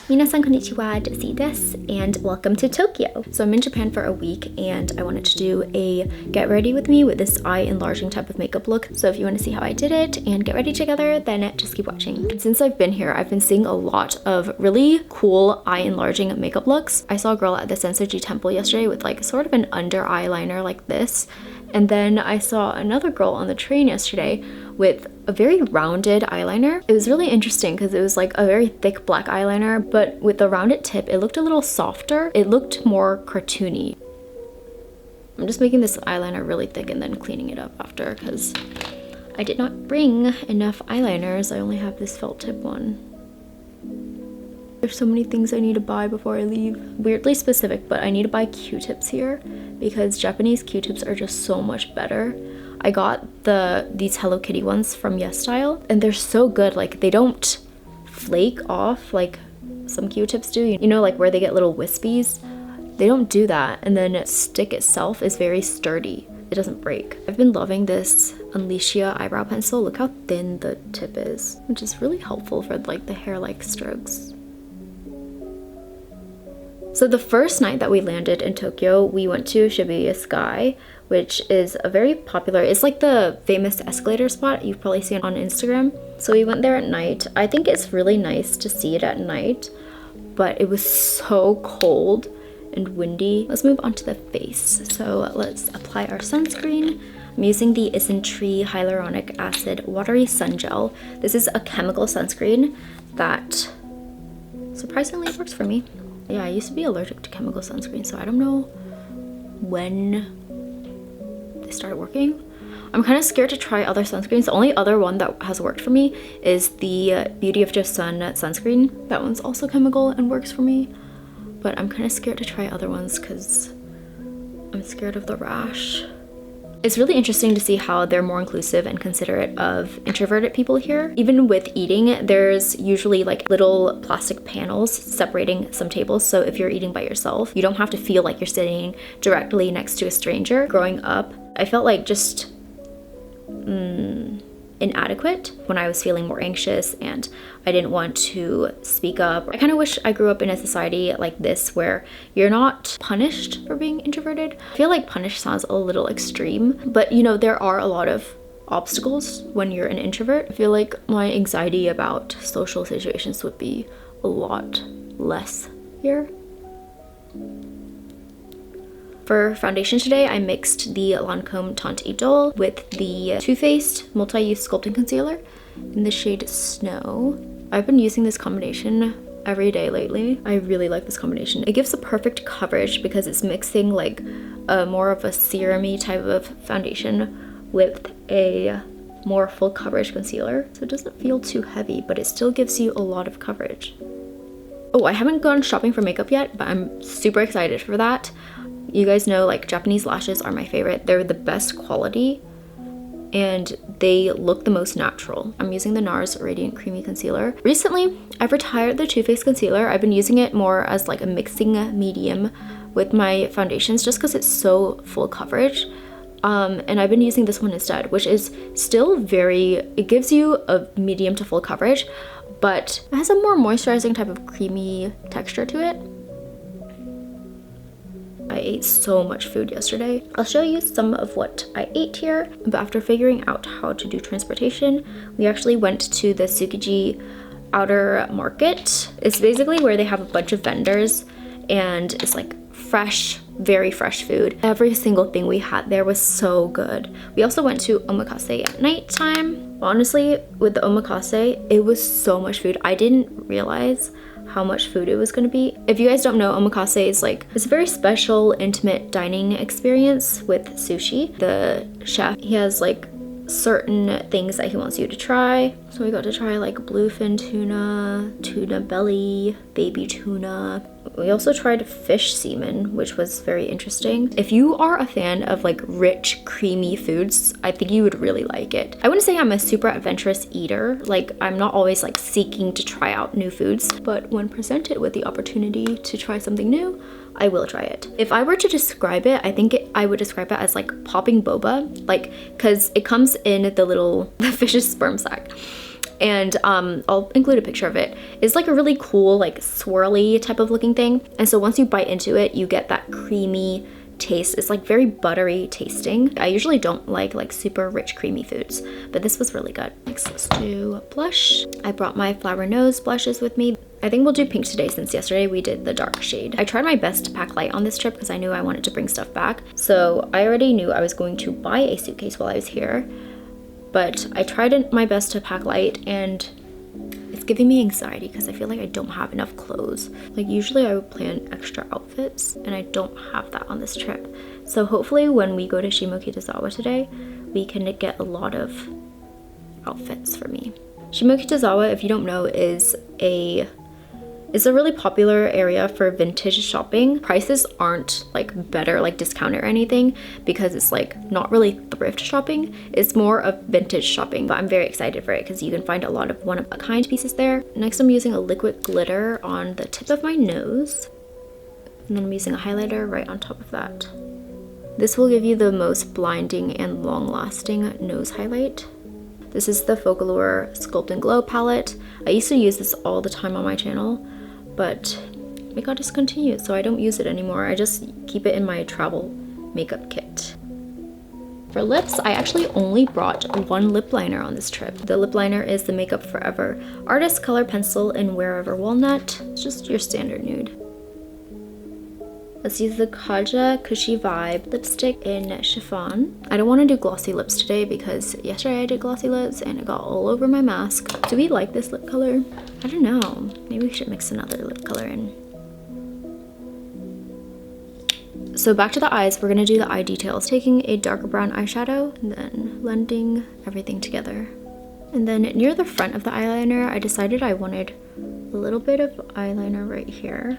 Minasan konnichiwa, desu desu, and welcome to Tokyo. So I'm in Japan for a week and I wanted to do a get ready with me with this eye enlarging type of makeup look. So if you want to see how I did it and get ready together, then just keep watching. Since I've been here, I've been seeing a lot of really cool eye enlarging makeup looks. I saw a girl at the Sensoji temple yesterday with like sort of an under eyeliner like this. And then I saw another girl on the train yesterday with a very rounded eyeliner. It was really interesting because it was like a very thick black eyeliner, but with the rounded tip, it looked a little softer. It looked more cartoony. I'm just making this eyeliner really thick and then cleaning it up after because I did not bring enough eyeliners. I only have this felt tip one. There's so many things I need to buy before I leave. Weirdly specific, but I need to buy Q-tips here because Japanese Q-tips are just so much better. I got these Hello Kitty ones from Yes Style and they're so good. Like they don't flake off like some Q-tips do. You know, like where they get little wispies? They don't do that. And then stick itself is very sturdy. It doesn't break. I've been loving this Unleashia eyebrow pencil. Look how thin the tip is, which is really helpful for like the hair-like strokes. So the first night that we landed in Tokyo, we went to Shibuya Sky, which is a very popular, it's like the famous escalator spot you've probably seen on Instagram. So we went there at night. I think it's really nice to see it at night, but it was so cold and windy. Let's move on to the face. So let's apply our sunscreen. I'm using the Isntree Hyaluronic Acid Watery Sun Gel. This is a chemical sunscreen that surprisingly works for me. Yeah, I used to be allergic to chemical sunscreen, so I don't know when they started working. I'm kind of scared to try other sunscreens. The only other one that has worked for me is the Beauty of Just Sun sunscreen. That one's also chemical and works for me, but I'm kind of scared to try other ones because I'm scared of the rash. It's really interesting to see how they're more inclusive and considerate of introverted people here. Even with eating, there's usually like little plastic panels separating some tables. So if you're eating by yourself, you don't have to feel like you're sitting directly next to a stranger. Growing up, I felt like just inadequate when I was feeling more anxious and I didn't want to speak up. I kind of wish I grew up in a society like this where you're not punished for being introverted. I feel like punished sounds a little extreme, but you know, there are a lot of obstacles when you're an introvert. I feel like my anxiety about social situations would be a lot less here. For foundation today, I mixed the Lancome Teint Idole with the Too Faced Multi-Use Sculpting Concealer in the shade Snow. I've been using this combination every day lately. I really like this combination. It gives the perfect coverage because it's mixing like a more of a serum-y type of foundation with a more full coverage concealer. So it doesn't feel too heavy, but it still gives you a lot of coverage. Oh, I haven't gone shopping for makeup yet, but I'm super excited for that. You guys know like Japanese lashes are my favorite. They're the best quality and they look the most natural. I'm using the NARS Radiant Creamy Concealer. Recently, I've retired the Too Faced concealer. I've been using it more as like a mixing medium with my foundations just because it's so full coverage. And I've been using this one instead, which is still it gives you a medium to full coverage, but it has a more moisturizing type of creamy texture to it. I ate so much food yesterday. I'll show you some of what I ate here, but after figuring out how to do transportation, we actually went to the Tsukiji Outer Market. It's basically where they have a bunch of vendors and it's like fresh, very fresh food. Every single thing we had there was so good. We also went to omakase at nighttime. Honestly, with the omakase, it was so much food. I didn't realize how much food it was going to be. If you guys don't know, omakase is like it's a very special intimate dining experience with sushi. The chef, he has like certain things that he wants you to try. So we got to try like bluefin tuna, tuna belly, baby tuna. We also tried fish semen, which was very interesting. If you are a fan of like rich, creamy foods, I think you would really like it. I wouldn't say I'm a super adventurous eater. Like I'm not always like seeking to try out new foods, but when presented with the opportunity to try something new, I will try it. If I were to describe it, I think I would describe it as like popping boba, like, cause it comes in the fish's sperm sac. And I'll include a picture of it. It's like a really cool, like swirly type of looking thing. And so once you bite into it, you get that creamy taste. It's like very buttery tasting. I usually don't like super rich creamy foods, but this was really good. Next, let's do blush. I brought my Flower Nose blushes with me. I think we'll do pink today since yesterday we did the dark shade. I tried my best to pack light on this trip because I knew I wanted to bring stuff back. So I already knew I was going to buy a suitcase while I was here, but I tried my best to pack light, and it's giving me anxiety because I feel like I don't have enough clothes. Like usually I would plan extra outfits and I don't have that on this trip. So hopefully when we go to Shimokitazawa today, we can get a lot of outfits for me. Shimokitazawa, if you don't know, is a really popular area for vintage shopping. Prices aren't like better, like discounted or anything, because it's like not really thrift shopping. It's more of vintage shopping, but I'm very excited for it because you can find a lot of one-of-a-kind pieces there. Next, I'm using a liquid glitter on the tip of my nose, and then I'm using a highlighter right on top of that. This will give you the most blinding and long-lasting nose highlight. This is the Focallure Sculpt and Glow palette. I used to use this all the time on my channel, but it got discontinued, so I don't use it anymore. I just keep it in my travel makeup kit. For lips, I actually only brought one lip liner on this trip. The lip liner is the Makeup Forever Artist Color Pencil in Wherever Walnut. It's just your standard nude. Let's use the Kaja Cushy Vibe lipstick in Chiffon. I don't want to do glossy lips today because yesterday I did glossy lips and it got all over my mask. Do we like this lip color? I don't know. Maybe we should mix another lip color in. So back to the eyes, we're going to do the eye details. Taking a darker brown eyeshadow and then blending everything together. And then near the front of the eyeliner, I decided I wanted a little bit of eyeliner right here.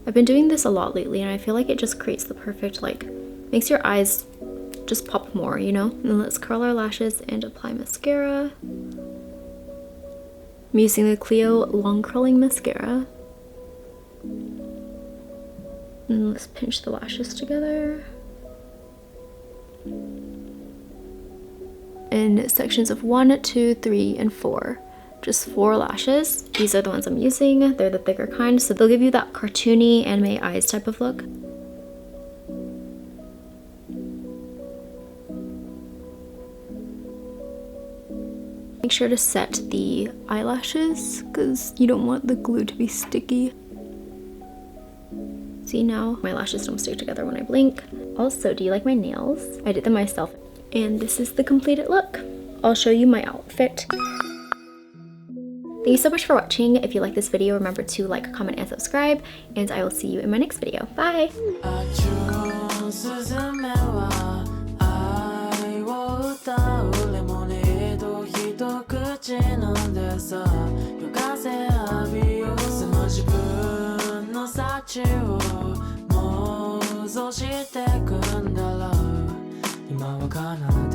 I've been doing this a lot lately and I feel like it just creates the perfect, like, makes your eyes just pop more, you know? And then let's curl our lashes and apply mascara. I'm using the Clio Long Curling Mascara. And let's pinch the lashes together. In sections of 1, 2, 3, and 4. Just 4 lashes. These are the ones I'm using. They're the thicker kind, so they'll give you that cartoony anime eyes type of look. Make sure to set the eyelashes because you don't want the glue to be sticky. See, now my lashes don't stick together when I blink. Also, do you like my nails? I did them myself, and this is the completed look. I'll show you my outfit. Thank you so much for watching. If you like this video, remember to like, comment, and subscribe, and I will see you in my next video. Bye! Imagine